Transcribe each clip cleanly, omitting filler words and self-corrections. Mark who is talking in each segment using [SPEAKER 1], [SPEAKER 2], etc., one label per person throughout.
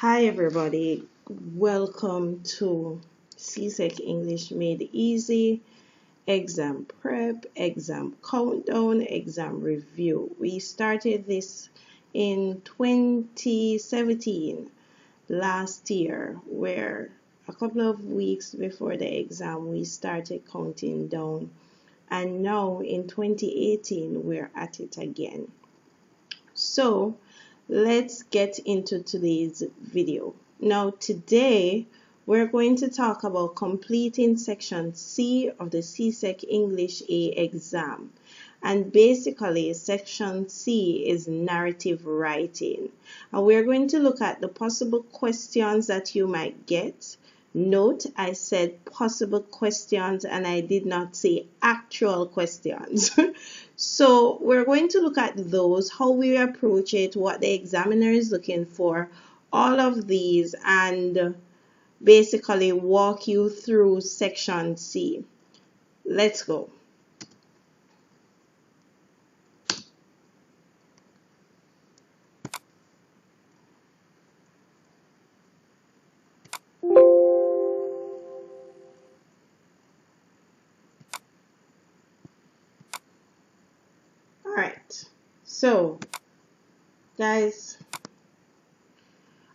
[SPEAKER 1] Hi everybody, welcome to CSEC English Made Easy, exam prep, exam countdown, exam review. We started this in 2017, last year, where a couple of weeks before the exam we started counting down, and now in 2018 we're at it again. So let's get into today's video. Now today we're going to talk about completing section C of the CSEC English A exam. And basically section C is narrative writing. And we're going to look at the possible questions that you might get. Note, I said possible questions and I did not say actual questions. So we're going to look at those, how we approach it, what the examiner is looking for, all of these, and basically walk you through section C. Let's go. Alright, so guys,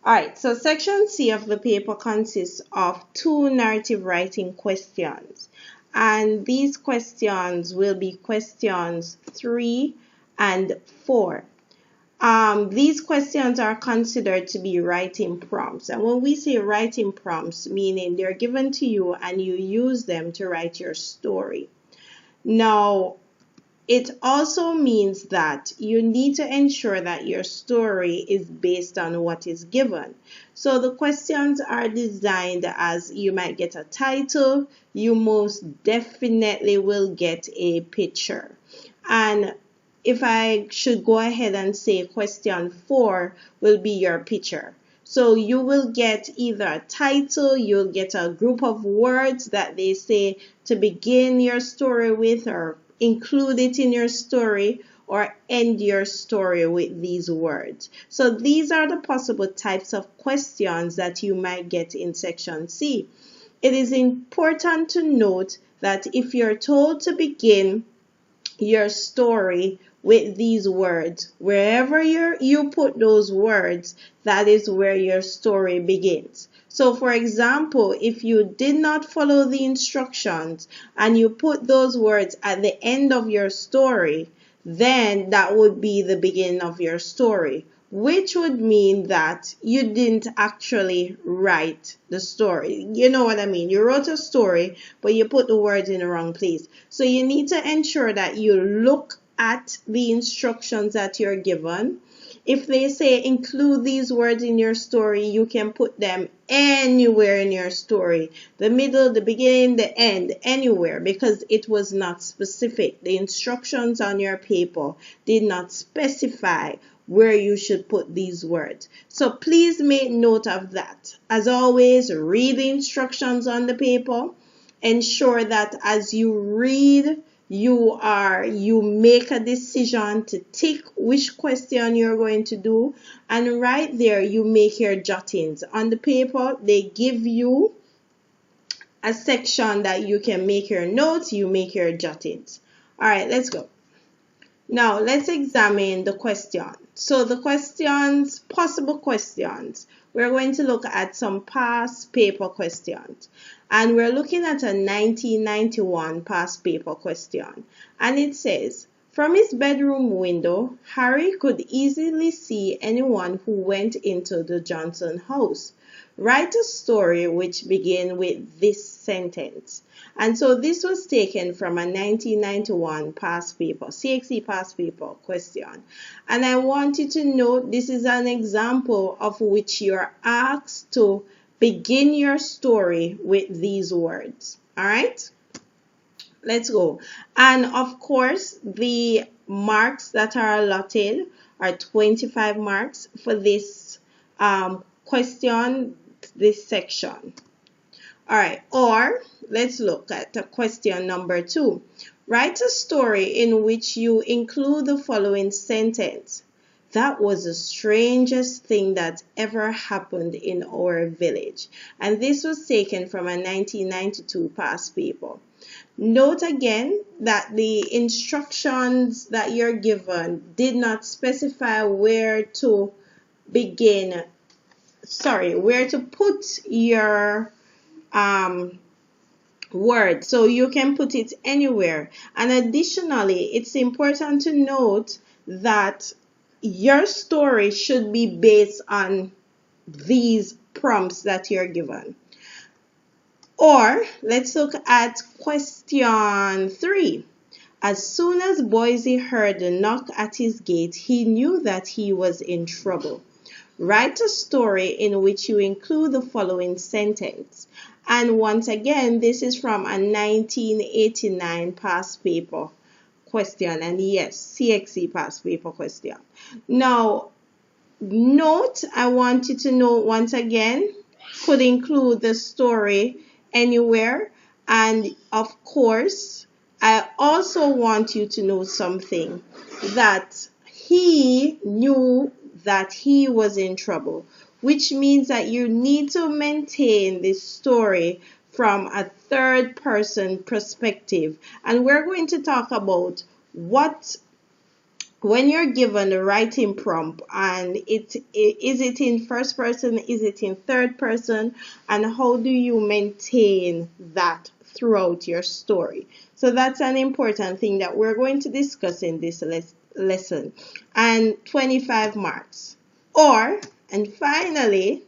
[SPEAKER 1] alright, so section C of the paper consists of two narrative writing questions, and these questions will be questions 3 and 4. These questions are considered to be writing prompts, and when we say writing prompts, meaning they're given to you and you use them to write your story. Now, it also means that you need to ensure that your story is based on what is given. So the questions are designed as you might get a title, you most definitely will get a picture. And if I should go ahead and say question 4 will be your picture. So you will get either a title, you'll get a group of words that they say to begin your story with, or include it in your story, or end your story with these words. So these are the possible types of questions that you might get in section C. It is important to note that if you're told to begin your story with these words, wherever you put those words, that is where your story begins. So for example, if you did not follow the instructions and you put those words at the end of your story, then that would be the beginning of your story, which would mean that you didn't actually write the story. You know what I mean? You wrote a story, but you put the words in the wrong place. So you need to ensure that you look at the instructions that you're given. If they say include these words in your story, you can put them anywhere in your story. The middle, the beginning, the end, anywhere, because it was not specific. The instructions on your paper did not specify where you should put these words. So please make note of that. As always, read the instructions on the paper. Ensure that as you read, you make a decision to tick which question you're going to do, and right there you make your jottings. On the paper they give you a section that you can make your notes, you make your jottings. Alright, let's go. Now let's examine the question. So the questions, possible questions, we're going to look at some past paper questions. And we're looking at a 1991 past paper question. And it says, from his bedroom window, Harry could easily see anyone who went into the Johnson house. Write a story which begins with this sentence. And so this was taken from a 1991 past paper, CXE past paper question. And I want you to note this is an example of which you're asked to begin your story with these words. All right, let's go. And of course, the marks that are allotted are 25 marks for this question, this section. All right, or let's look at the question number 2. Write a story in which you include the following sentence. that was the strangest thing that ever happened in our village. And this was taken from a 1992 past paper. Note again that the instructions that you're given did not specify where to begin, where to put your word. So you can put it anywhere. And additionally, it's important to note that your story should be based on these prompts that you're given. Or let's look at question 3. As soon as Boise heard the knock at his gate, he knew that he was in trouble. Write a story in which you include the following sentence. And once again, this is from a 1989 past paper question. And yes, CXC past paper question. Now, note, I want you to note once again, could include the story anywhere. And of course, I also want you to know something, that he knew that he was in trouble, which means that you need to maintain this story from a third person perspective. And we're going to talk about what, when you're given a writing prompt, and is it in first person, is it in third person, and how do you maintain that throughout your story. So that's an important thing that we're going to discuss in this lesson. And 25 marks. And finally,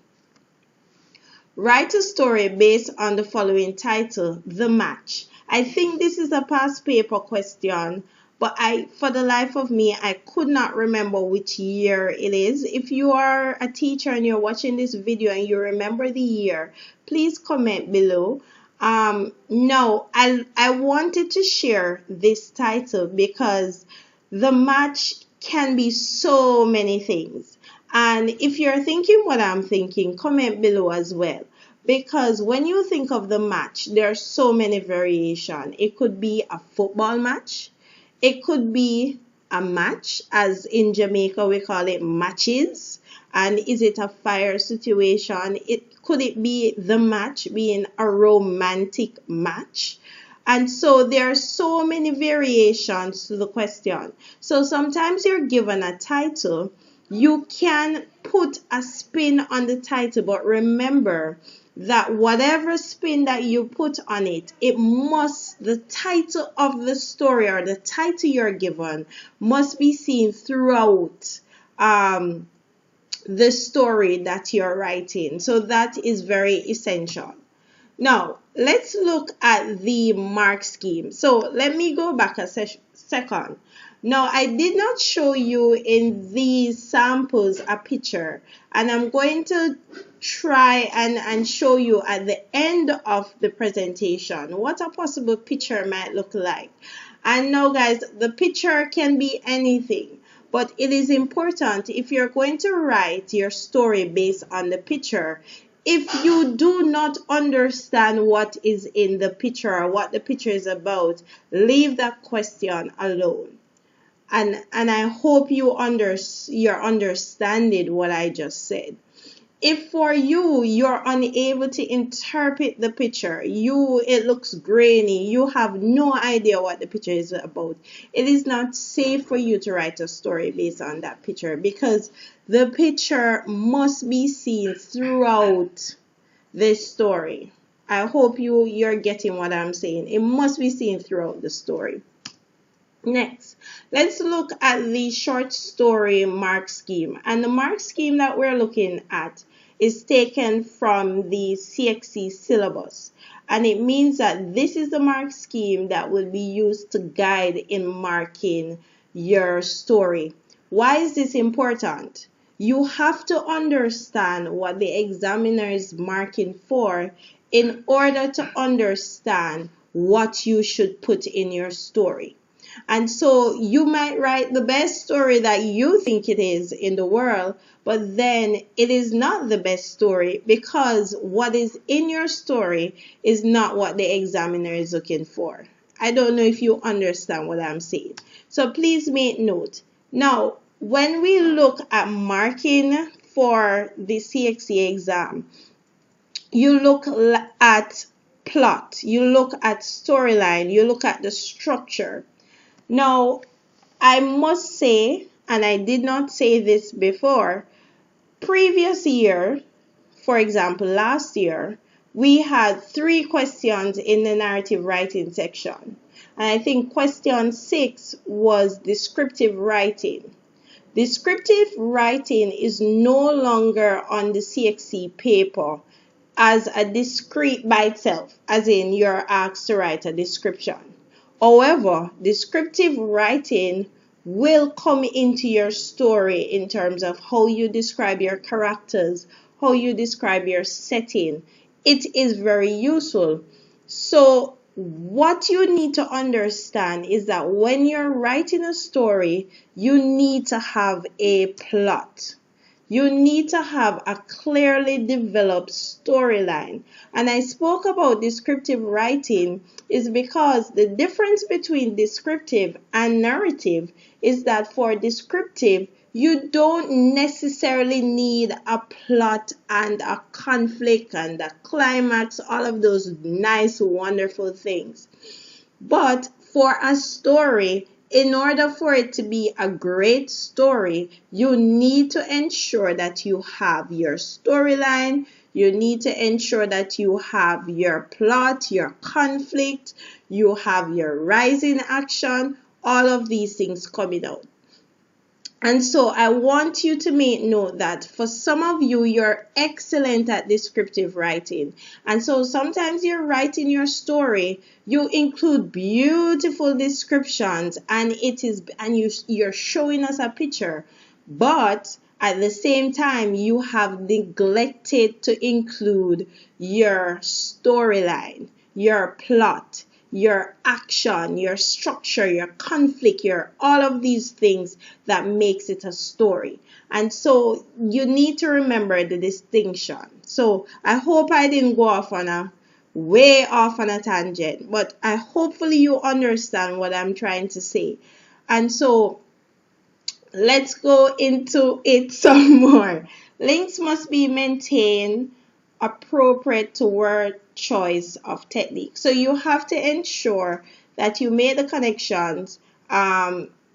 [SPEAKER 1] write a story based on the following title, The Match. I think this is a past paper question, but for the life of me, I could not remember which year it is. If you are a teacher and you're watching this video and you remember the year, please comment below. No, I wanted to share this title because the match can be so many things. And if you're thinking what I'm thinking, comment below as well. Because when you think of the match, there are so many variations. It could be a football match. It could be a match, as in Jamaica we call it matches. And is it a fire situation? Could it be the match being a romantic match? And so there are so many variations to the question. So sometimes you're given a title, you can put a spin on the title, but remember that whatever spin that you put on it, the title of the story or the title you're given must be seen throughout the story that you're writing. So that is very essential. Now, let's look at the mark scheme. So let me go back a second. Now, I did not show you in these samples a picture, and I'm going to try and show you at the end of the presentation what a possible picture might look like. And now, guys, the picture can be anything, but it is important if you're going to write your story based on the picture. If you do not understand what is in the picture or what the picture is about, leave that question alone. And I hope you're understanding what I just said. If for you're unable to interpret the picture, it looks grainy, you have no idea what the picture is about, it is not safe for you to write a story based on that picture, because the picture must be seen throughout the story. I hope you're getting what I'm saying. It must be seen throughout the story. Next, let's look at the short story mark scheme. And the mark scheme that we're looking at is taken from the CXC syllabus. And it means that this is the mark scheme that will be used to guide in marking your story. Why is this important? You have to understand what the examiner is marking for in order to understand what you should put in your story. And so you might write the best story that you think it is in the world, but then it is not the best story, because what is in your story is not what the examiner is looking for. I don't know if you understand what I'm saying. So please make note. Now, when we look at marking for the CXE exam, you look at plot, you look at storyline, you look at the structure. Now, I must say, and I did not say this before, previous year, for example, last year, we had 3 questions in the narrative writing section. And I think question 6 was descriptive writing. Descriptive writing is no longer on the CXC paper as a discrete by itself, as in you're asked to write a description. However, descriptive writing will come into your story in terms of how you describe your characters, how you describe your setting. It is very useful. So what you need to understand is that when you're writing a story, you need to have a plot. You need to have a clearly developed storyline. And I spoke about descriptive writing is because the difference between descriptive and narrative is that for descriptive, you don't necessarily need a plot and a conflict and a climax, all of those nice, wonderful things. But for a story, in order for it to be a great story, you need to ensure that you have your storyline, you need to ensure that you have your plot, your conflict, you have your rising action, all of these things coming out. And so I want you to make note that for some of you, you're excellent at descriptive writing. And so sometimes you're writing your story, you include beautiful descriptions and you're showing us a picture. But at the same time, you have neglected to include your storyline, your plot, your action, your structure, your conflict, your all of these things that makes it a story. And so you need to remember the distinction. So I hope I didn't go way off on a tangent, but hopefully you understand what I'm trying to say. And so let's go into it some more. Links must be maintained appropriate to word choice of technique. So you have to ensure that you make the connections.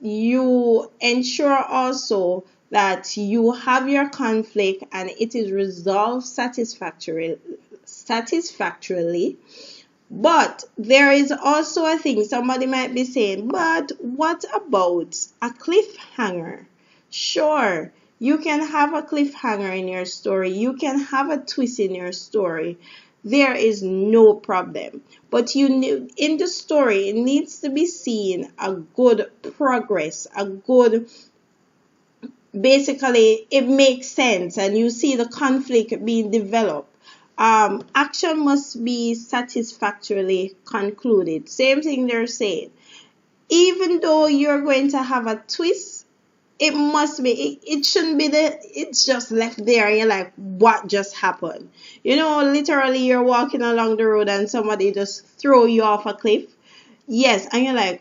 [SPEAKER 1] You ensure also that you have your conflict and it is resolved satisfactorily. But there is also a thing somebody might be saying, but what about a cliffhanger? Sure, you can have a cliffhanger in your story. You can have a twist in your story. There is no problem. But in the story, it needs to be seen a good progress, basically it makes sense and you see the conflict being developed. Action must be satisfactorily concluded. Same thing they're saying. Even though you're going to have a twist, it shouldn't be it's just left there and you're like, what just happened? Literally you're walking along the road and somebody just throw you off a cliff. Yes, and you're like,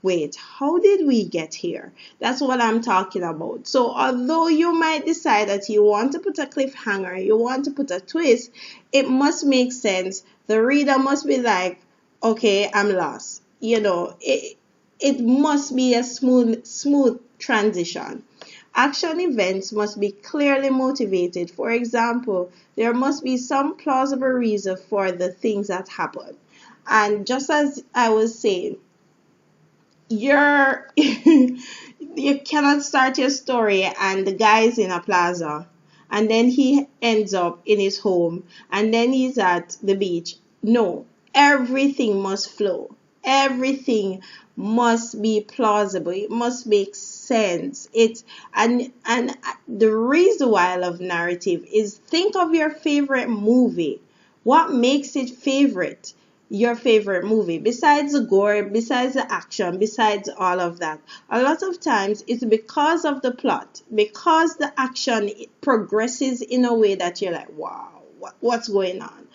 [SPEAKER 1] wait, how did we get here? That's what I'm talking about. So although you might decide that you want to put a cliffhanger, you want to put a twist, it must make sense. The reader must be like, okay, I'm lost. It must be a smooth transition. Action events must be clearly motivated. For example, there must be some plausible reason for the things that happen. And just as I was saying, you cannot start your story and the guy is in a plaza and then he ends up in his home and then he's at the beach. No, everything must flow. Everything must be plausible. It must make sense. And the reason why I love narrative is, think of your favorite movie. What makes it your favorite movie, besides the gore, besides the action, besides all of that? A lot of times it's because of the plot, because the action progresses in a way that you're like, wow, what's going on?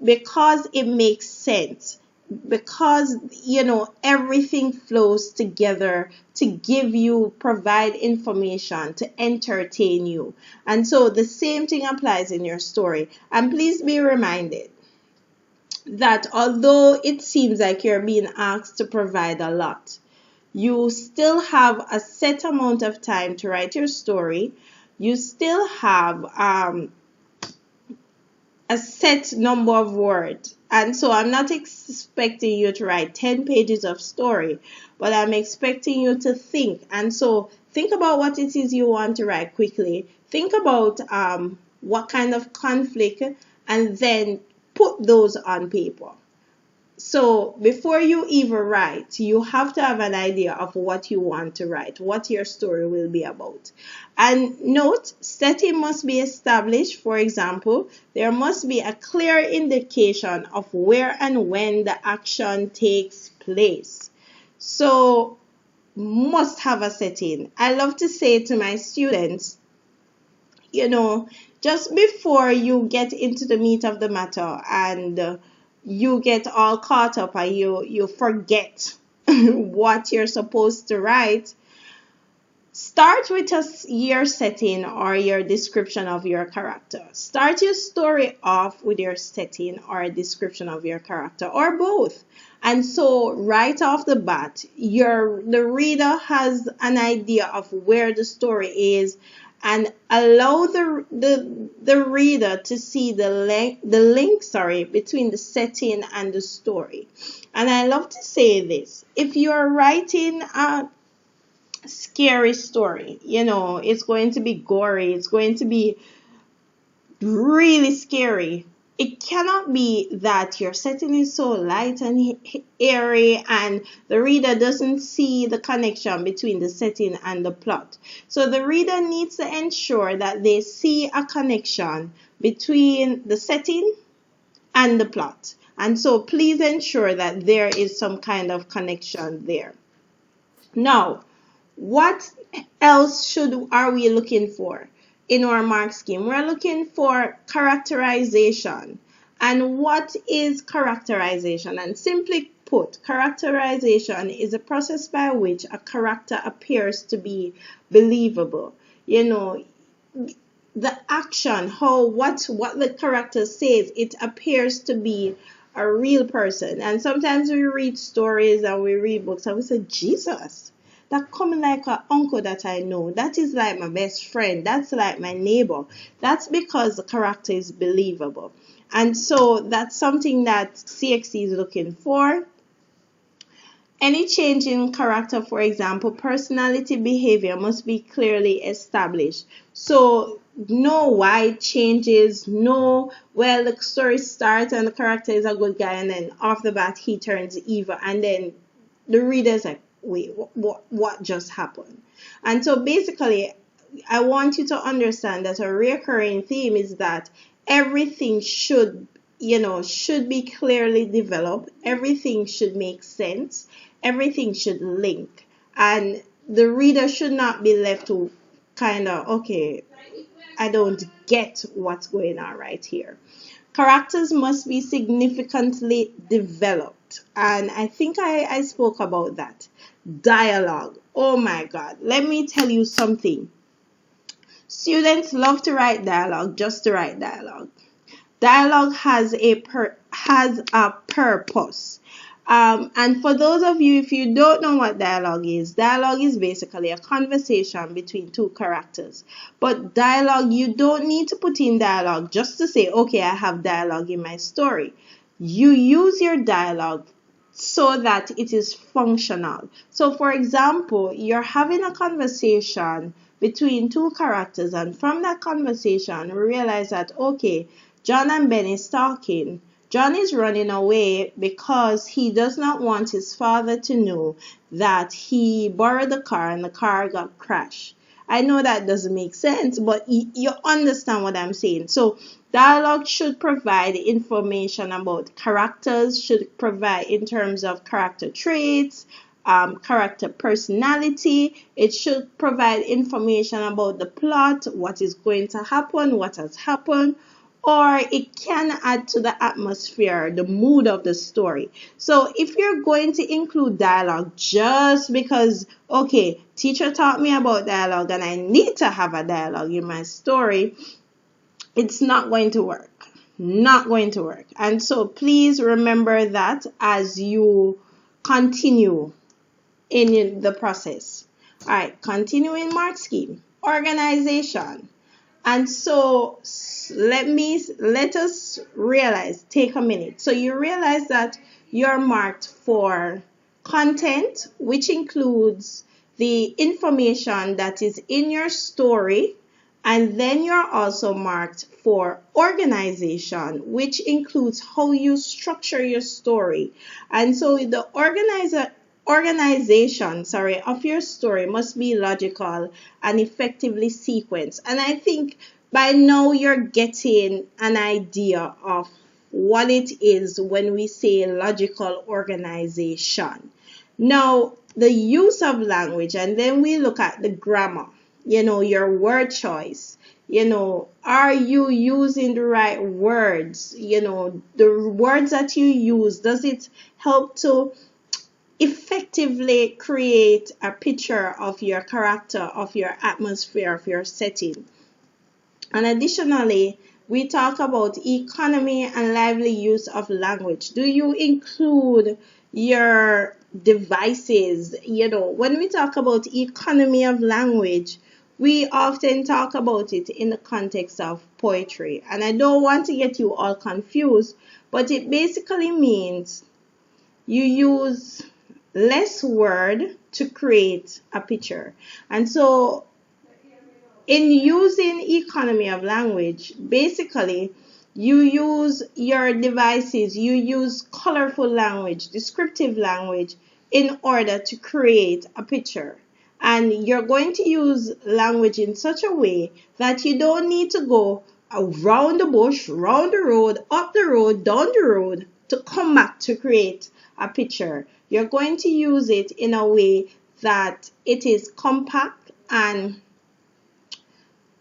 [SPEAKER 1] Because it makes sense. because everything flows together to provide information, to entertain you. And so the same thing applies in your story. And please be reminded that although it seems like you're being asked to provide a lot, you still have a set amount of time to write your story. You still have a set number of words. And so I'm not expecting you to write 10 pages of story, but I'm expecting you to think. And so think about what it is you want to write quickly. Think about what kind of conflict, and then put those on paper. So before you even write, you have to have an idea of what you want to write, what your story will be about. And note, setting must be established. For example, there must be a clear indication of where and when the action takes place. So must have a setting. I love to say to my students, just before you get into the meat of the matter and you get all caught up and you forget what you're supposed to write, start with your setting or your description of your character. Start your story off with your setting or a description of your character, or both. And so right off the bat, the reader has an idea of where the story is, and allow the reader to see the link between the setting and the story. And I love to say this: if you're writing a scary story, it's going to be gory, it's going to be really scary, it cannot be that your setting is so light and airy and the reader doesn't see the connection between the setting and the plot. So the reader needs to ensure that they see a connection between the setting and the plot. And so please ensure that there is some kind of connection there. Now, what else are we looking for in our mark scheme? We're looking for characterization. And what is characterization? And simply put, characterization is a process by which a character appears to be believable. The action, what the character says, it appears to be a real person. And sometimes we read stories and we read books and we say, Jesus, that coming like an uncle that I know. That is like my best friend. That's like my neighbor. That's because the character is believable. And so that's something that CXC is looking for. Any change in character, for example, personality, behavior, must be clearly established. So know why it changes. Know, well, the story starts and the character is a good guy, and then off the bat he turns evil, and then the reader's like, wait, what just happened? And so basically, I want you to understand that a recurring theme is that everything should be clearly developed. Everything should make sense. Everything should link. And the reader should not be left to kind of, okay, I don't get what's going on right here. Characters must be significantly developed. And I think I spoke about that. Dialogue. Oh my God. Let me tell you something. Students love to write dialogue just to write dialogue. Dialogue has a purpose. And for those of you, if you don't know what dialogue is basically a conversation between two characters. But dialogue, you don't need to put in dialogue just to say, okay, I have dialogue in my story. You use your dialogue so that it is functional. So for example, you're having a conversation between two characters, and from that conversation, we realize that, okay, John and Ben is talking. John is running away because he does not want his father to know that he borrowed the car and the car got crashed. I know that doesn't make sense, but you understand what I'm saying. So dialogue should provide information about characters, should provide in terms of character traits, character personality. It should provide information about the plot, what is going to happen, what has happened. or it can add to the atmosphere, the mood of the story. So if you're going to include dialogue just because, okay, teacher taught me about dialogue and I need to have a dialogue in my story, it's not going to work. Not going to work. And so please remember that as you continue in the process. All right, continuing mark scheme, organization. And so let us realize, take a minute. So you realize that you're marked for content, which includes the information that is in your story, and then you're also marked for organization, which includes how you structure your story. And so the organization of your story must be logical and effectively sequenced. And I think by now you're getting an idea of what it is when we say logical organization. Now, the use of language, and then we look at the grammar, your word choice. Are you using the right words? The words that you use, does it help to effectively create a picture of your character, of your atmosphere, of your setting? And additionally, we talk about economy and lively use of language. Do you include your devices? When we talk about economy of language, we often talk about it in the context of poetry. And I don't want to get you all confused, but it basically means you use less word to create a picture. And so in using economy of language, basically you use your devices, you use colorful language, descriptive language in order to create a picture. And you're going to use language in such a way that you don't need to go around the bush, round the road, up the road, down the road to come back to create a picture. You're going to use it in a way that it is compact, and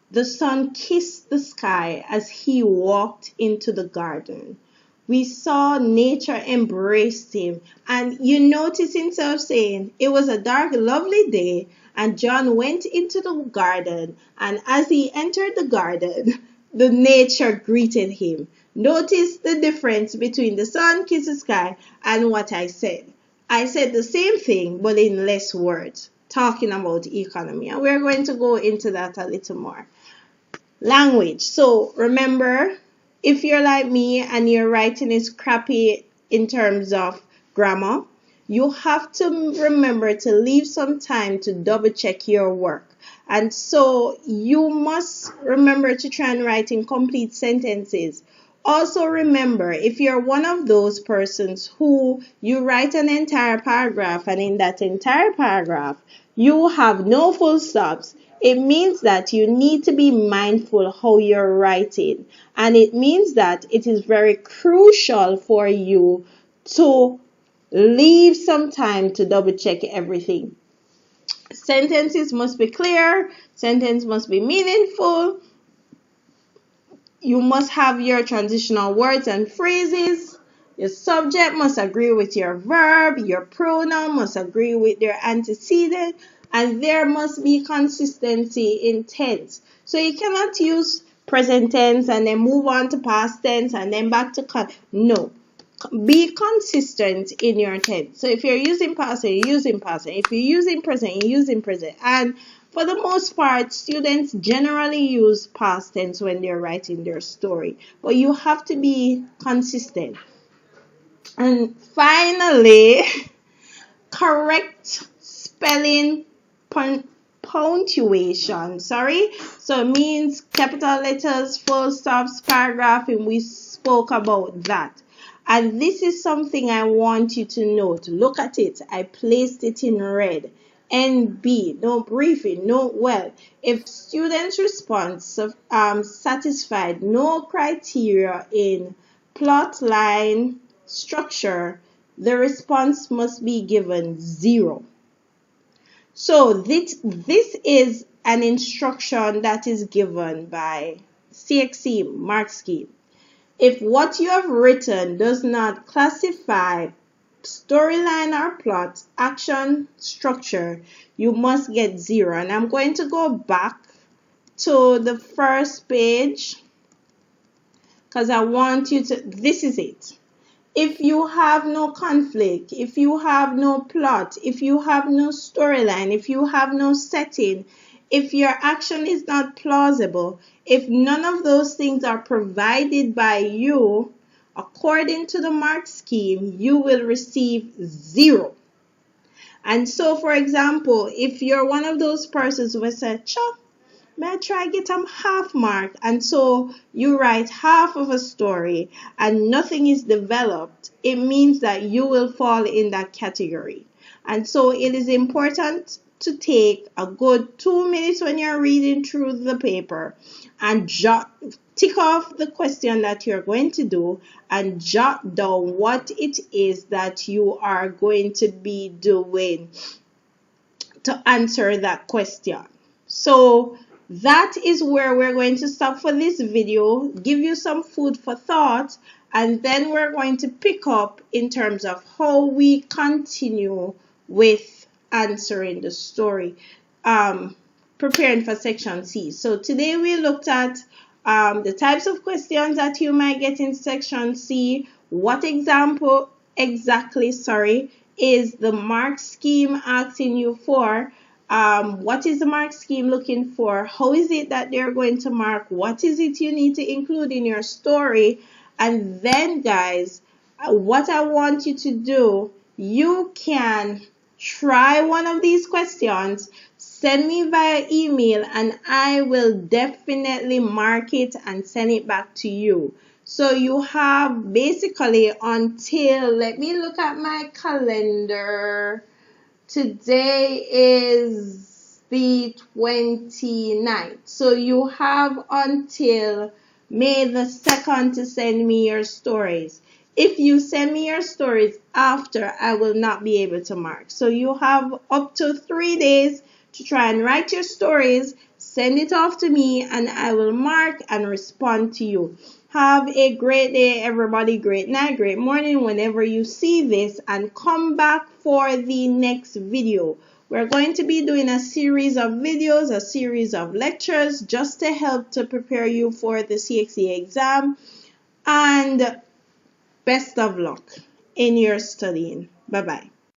[SPEAKER 1] the sun kissed the sky as he walked into the garden. We saw nature embraced him, and you notice himself saying, it was a dark, lovely day, and John went into the garden, and as he entered the garden, the nature greeted him. Notice the difference between the sun kissed the sky and what I said. I said the same thing, but in less words, talking about economy, and we're going to go into that a little more. Language. So remember, if you're like me and your writing is crappy in terms of grammar, you have to remember to leave some time to double check your work. And so you must remember to try and write in complete sentences. Also remember, if you're one of those persons who you write an entire paragraph and in that entire paragraph you have no full stops, it means that you need to be mindful how you're writing. And it means that it is very crucial for you to leave some time to double check everything. Sentences must be clear. Sentence must be meaningful. You must have your transitional words and phrases. Your subject must agree with your verb. Your pronoun must agree with their antecedent. And there must be consistency in tense. So you cannot use present tense and then move on to past tense and then back to no. Be consistent in your tense. So if you're using past, you're using past. If you're using present, you're using present. And for the most part, students generally use past tense when they're writing their story. But you have to be consistent. And finally, correct spelling punctuation. So it means capital letters, full stops, paragraph, and we spoke about that. And this is something I want you to note. Look at it. I placed it in red. NB, no briefing, note well. If students' response satisfied no criteria in plot line structure, the response must be given 0. So this is an instruction that is given by CSEC mark scheme. If what you have written does not classify storyline or plot, action, structure, you must get 0. And I'm going to go back to the first page because I want you to, this is it. If you have no conflict, if you have no plot, if you have no storyline, if you have no setting, if your action is not plausible, if none of those things are provided by you, according to the mark scheme, you will receive 0. And so, for example, if you're one of those persons who say, "Cha, may I try get them half mark?" And so you write half of a story and nothing is developed, it means that you will fall in that category. And so it is important to take a good 2 minutes when you're reading through the paper and tick off the question that you're going to do and jot down what it is that you are going to be doing to answer that question. So that is where we're going to stop for this video, give you some food for thought, and then we're going to pick up in terms of how we continue with answering the story, preparing for section C. So today we looked at the types of questions that you might get in section C, what exactly is the mark scheme asking you for, what is the mark scheme looking for, how is it that they're going to mark, what is it you need to include in your story. And then guys, what I want you to do, you can try one of these questions, send me via email, and I will definitely mark it and send it back to you. So you have basically until, let me look at my calendar. Today is the 29th. So you have until May the 2nd to send me your stories. If you send me your stories after, I will not be able to mark. So you have up to 3 days to try and write your stories, send it off to me, and I will mark and respond to you. Have a great day, everybody. Great night, great morning, whenever you see this, and come back for the next video. We're going to be doing a series of videos, a series of lectures, just to help to prepare you for the CSEC exam. And best of luck in your studying. Bye-bye.